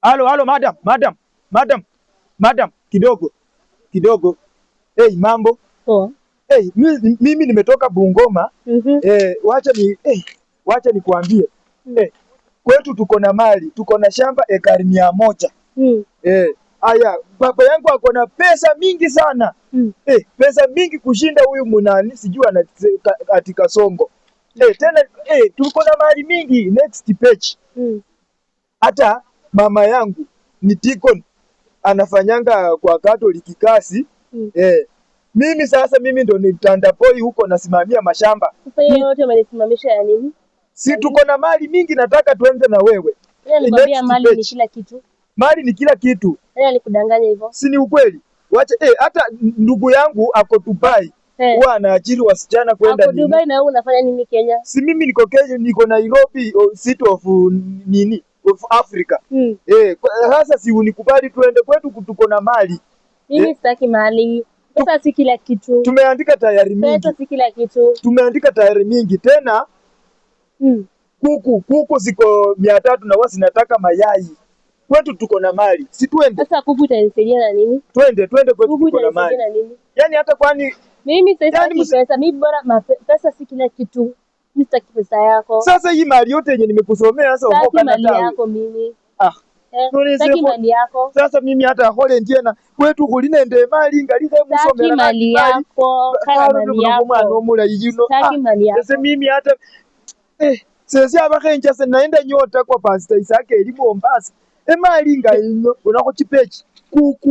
Halo, madam, kidogo. Mambo. Oh. Mimi nimetoka Bungoma. Wacha nikuambie. Kwetu tuko na mali, tuko na shamba ekari 100. Aya, baba yangu ako na pesa mingi sana. Pesa mingi kushinda huyu munani sijui katika Songo. Tena tuko na mali mingi. Next page. Hata mama yangu ni Tikon, anafanyanga kwa Catholic kasi. Mimi ndo ni tandapoi huko, nasimamia mashamba. Sasa hiyo yote umenisimamisha ya nini? Si tuko na mali mingi, nataka tuende na wewe. Nikwambia mali ni kila kitu. Mali ni kila kitu. Alikudanganya hivyo? Si ni ukweli? Wacha hata ndugu yangu ako Dubai. Huwa anaajiri wasichana kwenda nini. Ako Dubai na wewe unafanya nini Kenya? Si mimi niko Kenya, niko Nairobi, city of of Africa. Sasa si unikubali tuende kwetu, tuko na mali. Mimi sitaki mali. Pesa si kila kitu. Tumeandika tayari mingi. Pesa si kila kitu. Tumeandika tayari mingi tena. Kuku ziko 300 na wasi nataka mayai. Kwetu tuko na mali. Si tuende. Sasa kuku itanisaidia na nini? Twende kwetu tuko na mali. Yaani hata kwani mimi sitaki pesa, mimi bora pesa si kila kitu. Mimi sitaki pesa yako. Sasa hii mali yote yenye nimekusomea sasa uko na mali yako mimi. Sitaki mali yako. Sasa mimi hata hole ndiena kwetu kulinende mali ngalike musomera mali yako, kana mali yako. Mwana omula yino. Sitaki mali yako. Sasa mimi hata sasa abakenja se naenda nyota kwa Pastor Isaac eli Mombasa. Mali ngalino unakochipechi kuku